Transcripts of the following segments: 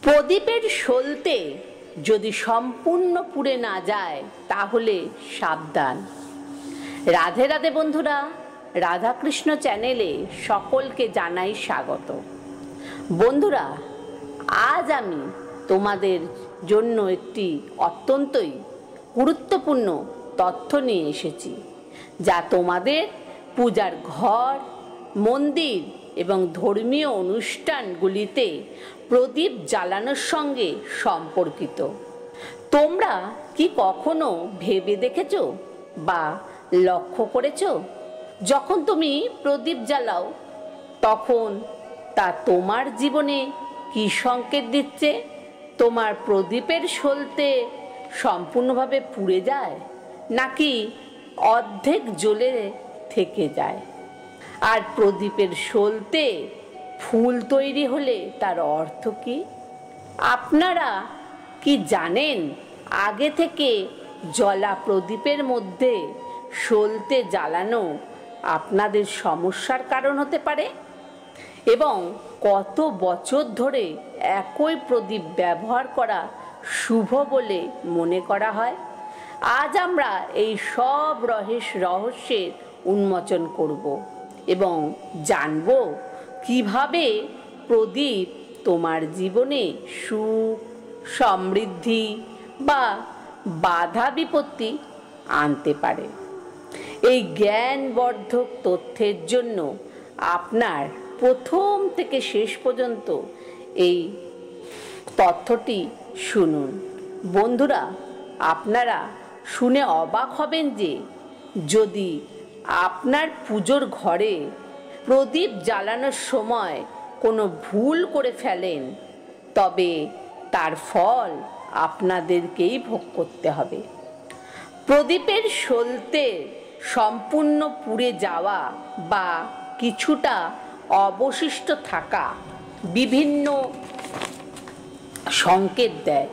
প্রদীপের সলতে যদি সম্পূর্ণ পুড়ে না যায় তাহলে সাবধান। রাধে রাধে বন্ধুরা, রাধাকৃষ্ণ চ্যানেলে সকলকে জানাই স্বাগত। বন্ধুরা, আজ আমি তোমাদের জন্য একটি অত্যন্তই গুরুত্বপূর্ণ তথ্য নিয়ে এসেছি, যা তোমাদের পূজার ঘর, মন্দির এবং ধর্মীয় অনুষ্ঠানগুলিতে প্রদীপ জ্বালানোর সঙ্গে সম্পর্কিত। তোমরা কি কখনো ভেবে দেখেছো বা লক্ষ্য করেছো, যখন তুমি প্রদীপ জ্বালাও তখন তা তোমার জীবনে কি সংকেত দিচ্ছে? তোমার প্রদীপের সলতে সম্পূর্ণভাবে পুড়ে যায় নাকি অর্ধেক জ্বলে থেকে যায়? আর প্রদীপের সলতে ফুল তৈরি হলে তার অর্থ কি? আপনারা কি জানেন আগে থেকে জ্বলা প্রদীপের মধ্যে সলতে জ্বালানো আপনাদের সমস্যার কারণ হতে পারে এবং কত বছর ধরে একই প্রদীপ ব্যবহার করা শুভ বলে মনে করা হয়? আজ আমরা এই সব রহস্যের উন্মোচন করব এবং জানব কিভাবে প্রদীপ তোমার জীবনে সুখ, সমৃদ্ধি বা বাধা বিপত্তি আনতে পারে। এই জ্ঞানবর্ধক তথ্যের জন্য আপনার প্রথম থেকে শেষ পর্যন্ত এই তথ্যটি শুনুন। বন্ধুরা, আপনারা শুনে অবাক হবেন যে যদি আপনার পুজোর ঘরে প্রদীপ জ্বালানোর সময় কোনো ভুল করে ফেলেন, তবে তার ফল আপনাদেরকেই ভোগ করতে হবে। প্রদীপের সলতে সম্পূর্ণ পুড়ে যাওয়া বা কিছুটা অবশিষ্ট থাকা বিভিন্ন সংকেত দেয়,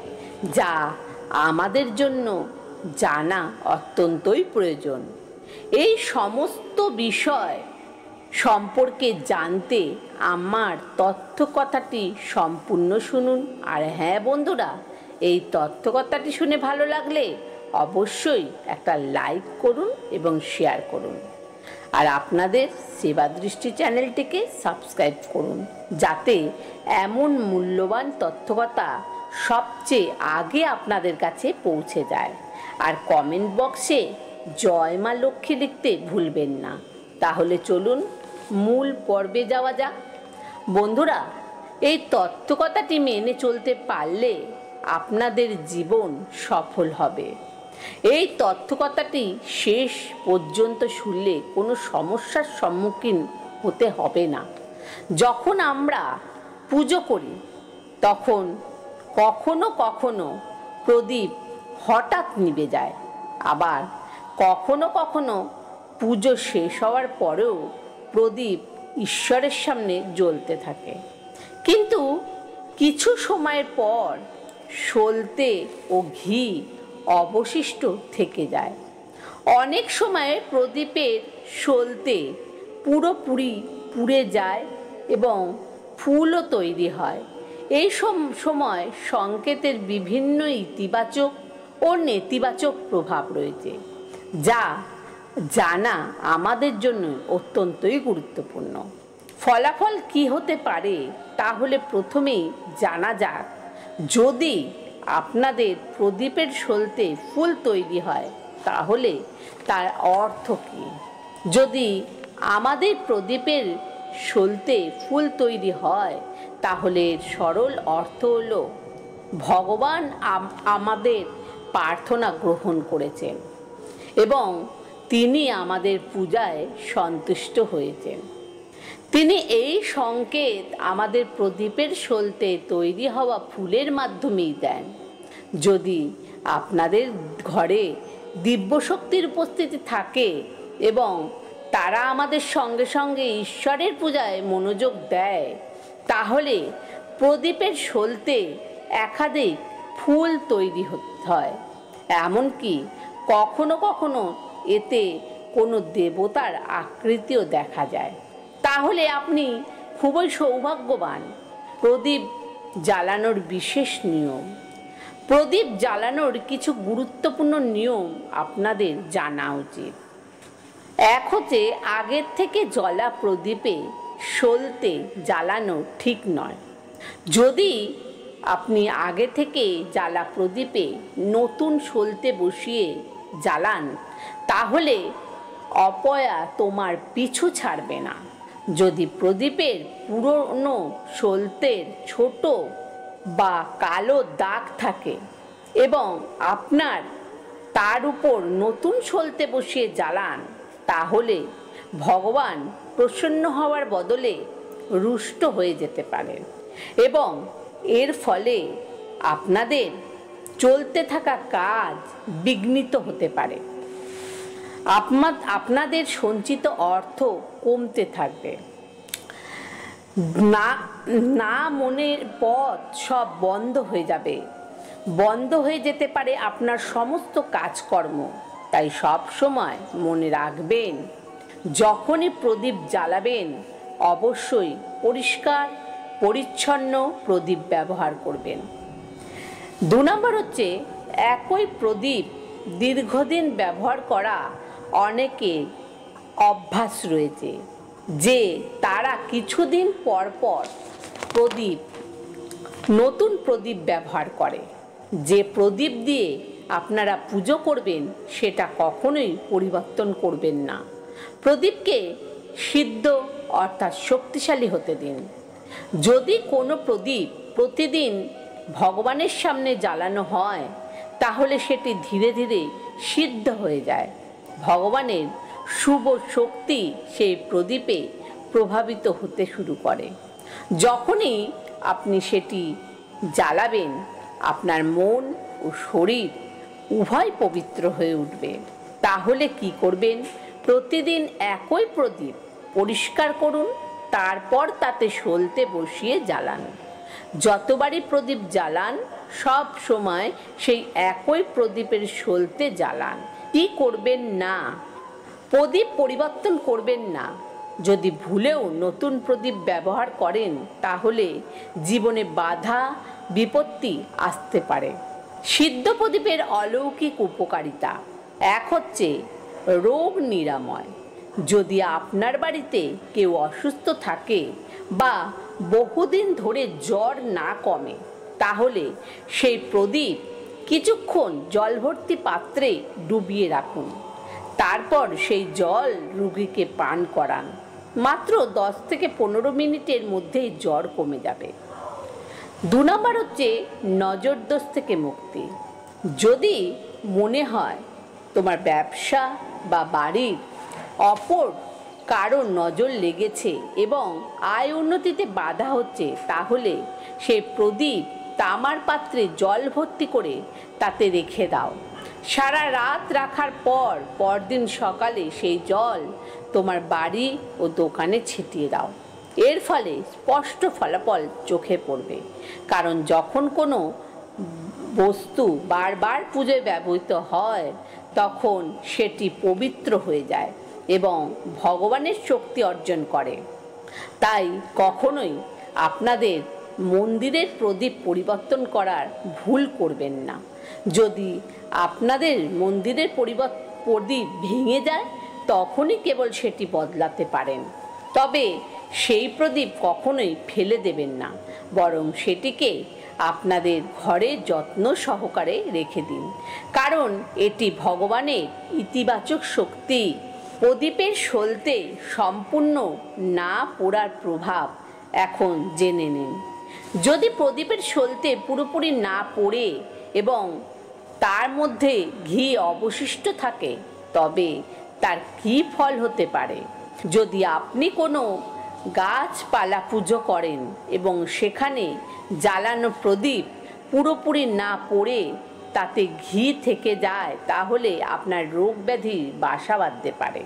যা আমাদের জন্য জানা অত্যন্তই প্রয়োজন। এই সমস্ত বিষয় সম্পর্কে জানতে আমার তথ্য কথাটি সম্পূর্ণ শুনুন। আর হ্যাঁ বন্ধুরা, এই তথ্য কথাটি শুনে ভালো লাগলে অবশ্যই একটা লাইক করুন এবং শেয়ার করুন। আর আপনাদের সেবা দৃষ্টি চ্যানেলটিকে সাবস্ক্রাইব করুন, যাতে এমন মূল্যবান তথ্যকথা সবচেয়ে আগে আপনাদের কাছে পৌঁছে যায়। আর কমেন্ট বক্সে জয় মা লক্ষ্মী লিখতে ভুলবেন না। তাহলে চলুন মূল পর্বে যাওয়া যাক। বন্ধুরা, এই তথ্যকথাটি মেনে চলতে পারলে আপনাদের জীবন সফল হবে। এই তথ্যকথাটি শেষ পর্যন্ত শুনলে কোনো সমস্যার সম্মুখীন হতে হবে না। যখন আমরা পুজো করি তখন কখনো কখনো প্রদীপ হঠাৎ নিভে যায়, আবার কখনো কখনো পুজো শেষ হওয়ার পরেও প্রদীপ ঈশ্বরের সামনে জ্বলতে থাকে। কিন্তু কিছু সময়ের পর সলতে ও ঘি অবশিষ্ট থেকে যায়। অনেক সময় প্রদীপের সলতে পুরোপুরি পুড়ে যায় এবং ফুলও তৈরি হয়। এই সময় সংকেতের বিভিন্ন ইতিবাচক ও নেতিবাচক প্রভাব রয়েছে, যা জানা আমাদের জন্য অত্যন্তই গুরুত্বপূর্ণ। ফলাফল কি হতে পারে তাহলে প্রথমেই জানা যাক। যদি আপনাদের প্রদীপের সলতে ফুল তৈরি হয় তাহলে তার অর্থ কী? যদি আমাদের প্রদীপের সলতে ফুল তৈরি হয় তাহলে সরল অর্থ হলো ভগবান আমাদের প্রার্থনা গ্রহণ করেছেন এবং তিনি আমাদের পূজায় সন্তুষ্ট হয়েছেন। তিনি এই সংকেত আমাদের প্রদীপের সলতে তৈরি হওয়া ফুলের মাধ্যমেই দেন। যদি আপনাদের ঘরে দিব্যশক্তির উপস্থিতি থাকে এবং তারা আমাদের সঙ্গে সঙ্গে ঈশ্বরের পূজায় মনোযোগ দেয়, তাহলে প্রদীপের সলতে একাধিক ফুল তৈরি হয়। এমনকি কখনো কখনো এতে কোনো দেবতার আকৃতিও দেখা যায়। তাহলে আপনি খুবই সৌভাগ্যবান। প্রদীপ জ্বালানোর বিশেষ নিয়ম। প্রদীপ জ্বালানোর কিছু গুরুত্বপূর্ণ নিয়ম আপনাদের জানা উচিত। এক হচ্ছে, আগের থেকে জ্বলা প্রদীপে সলতে জ্বালানো ঠিক নয়। যদি আপনি আগে থেকে জ্বালা প্রদীপে নতুন সলতে বসিয়ে জ্বালান, তাহলে অপয়া তোমার পিছু ছাড়বে না। যদি প্রদীপের পুরনো সলতের ছোট বা কালো দাগ থাকে এবং আপনার তার উপর নতুন সলতে বসিয়ে জ্বালান, তাহলে ভগবান প্রসন্ন হওয়ার বদলে রুষ্ট হয়ে যেতে পারেন এবং এর ফলে আপনাদের চলতে থাকা কাজ বিঘ্নিত হতে পারে। আপনাদের সঞ্চিত অর্থ কমতে থাকবে, না মনের পথ সব বন্ধ হয়ে যাবে, বন্ধ হয়ে যেতে পারে আপনার সমস্ত কাজকর্ম। তাই সব সময় মনে রাখবেন, যখনই প্রদীপ জ্বালাবেন অবশ্যই পরিষ্কার পরিচ্ছন্ন প্রদীপ ব্যবহার করবেন। 2 নম্বর হচ্ছে, একই প্রদীপ দীর্ঘদিন ব্যবহার করা অনেকের অভ্যাস রয়েছে যে তারা কিছুদিন পর পর নতুন প্রদীপ ব্যবহার করে। যে প্রদীপ দিয়ে আপনারা পুজো করবেন সেটা কখনোই পরিবর্তন করবেন না। প্রদীপকে সিদ্ধ অর্থাৎ শক্তিশালী হতে দিন। যদি কোনো প্রদীপ প্রতিদিন ভগবানের সামনে জ্বালানো হয়, তাহলে সেটি ধীরে ধীরে সিদ্ধ হয়ে যায়। ভগবানের শুভ শক্তি সেই প্রদীপে প্রভাবিত হতে শুরু করে। যখনই আপনি সেটি জ্বালাবেন, আপনার মন ও শরীর উভয় পবিত্র হয়ে উঠবে। তাহলে কি করবেন? প্রতিদিন একই প্রদীপ পরিষ্কার করুন, তারপর তাতে সলতে বসিয়ে জ্বালান। যতবারই প্রদীপ জ্বালান সব সময় সেই একই প্রদীপের সলতে জ্বালান। কি করবেন না? প্রদীপ পরিবর্তন করবেন না। যদি ভুলেও নতুন প্রদীপ ব্যবহার করেন, তাহলে জীবনে বাধা বিপত্তি আসতে পারে। সিদ্ধ প্রদীপের অলৌকিক উপকারিতা। এক হচ্ছে রোগ নিরাময়। যদি আপনার বাড়িতে কেউ অসুস্থ থাকে বা বহুদিন ধরে জ্বর না কমে, তাহলে সেই প্রদীপ কিছুক্ষণ জল ভর্তি পাত্রে ডুবিয়ে রাখুন। তারপর সেই জল রোগীকে পান করান। মাত্র 10 থেকে 15 মিনিটের মধ্যেই জ্বর কমে যাবে। 2 নম্বর হচ্ছে নজর দোষ থেকে মুক্তি। যদি মনে হয় তোমার ব্যবসা বা বাড়ির অপর কারো নজর লেগেছে এবং আয় উন্নতিতে বাধা হচ্ছে, তাহলে সেই প্রদীপ তামার পাত্রে জল ভর্তি করে তাতে রেখে দাও। সারা রাত রাখার পর পরদিন সকালে সেই জল তোমার বাড়ি ও দোকানে ছিটিয়ে দাও। এর ফলে স্পষ্ট ফলাফল চোখে পড়বে। কারণ যখন কোনো বস্তু বারবার পুজোয় ব্যবহৃত হয়, তখন সেটি পবিত্র হয়ে যায় এবং ভগবানের শক্তি অর্জন করে। তাই কখনোই আপনাদের মন্দিরের প্রদীপ পরিবর্তন করার ভুল করবেন না। যদি আপনাদের মন্দিরের প্রদীপ ভেঙে যায়, তখনই কেবল সেটি বদলাতে পারেন। তবে সেই প্রদীপ কখনোই ফেলে দেবেন না, বরং সেটিকে আপনাদের ঘরে যত্ন সহকারে রেখে দিন। কারণ এটি ভগবানের ইতিবাচক শক্তি। প্রদীপের সলতে সম্পূর্ণ না পোড়ার প্রভাব এখন জেনে নিন। যদি প্রদীপের সলতে পুরোপুরি না পোড়ে এবং তার মধ্যে ঘি অবশিষ্ট থাকে, তবে তার কী ফল হতে পারে? যদি আপনি কোনো গাছপালা পুজো করেন এবং সেখানে জ্বালানো প্রদীপ পুরোপুরি না পোড়ে তাতে ঘি থেকে যায়, তাহলে আপনার রোগ ব্যাধি বাসা বাঁধতে পারে।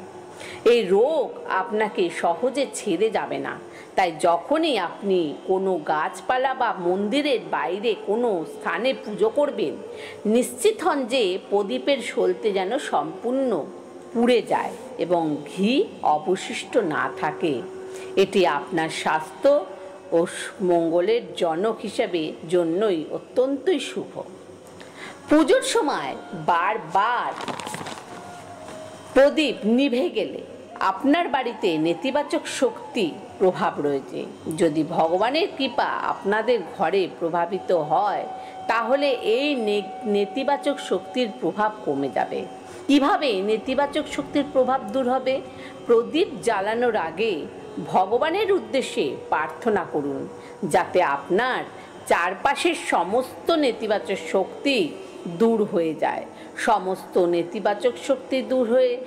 এই রোগ আপনাকে সহজে ছেড়ে যাবে না। তাই যখনই আপনি কোনো গাছপালা বা মন্দিরের বাইরে কোনো স্থানে পুজো করবেন, নিশ্চিত হন যে প্রদীপের সলতে যেন সম্পূর্ণ পুড়ে যায় এবং ঘি অবশিষ্ট না থাকে। এটি আপনার স্বাস্থ্য ও ও মঙ্গলের জনক হিসাবে জন্যই অত্যন্তই শুভ। পুজোর সময় বারবার প্রদীপ নিভে গেলে আপনার বাড়িতে নেতিবাচক শক্তি প্রভাব রয়েছে। যদি ভগবানের কৃপা আপনাদের ঘরে প্রভাবিত হয় তাহলে এই নেতিবাচক শক্তির প্রভাব কমে যাবে। কিভাবে নেতিবাচক শক্তির প্রভাব দূর হবে? প্রদীপ জ্বালানোর আগে ভগবানের উদ্দেশ্যে প্রার্থনা করুন যাতে আপনার চারপাশের সমস্ত নেতিবাচক শক্তি দূর হয়ে যায়। সমস্ত নেতিবাচক শক্তি দূর হয়ে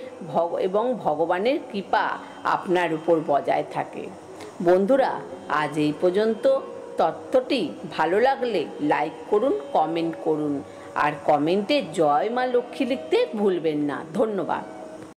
এবং ভগবানের কৃপা আপনার উপর বজায় থাকে। বন্ধুরা, আজ এই পর্যন্ত। তথ্যটি ভালো লাগলে লাইক করুন, কমেন্ট করুন আর কমেন্টে জয় মা লক্ষ্মী লিখতে ভুলবেন না। ধন্যবাদ।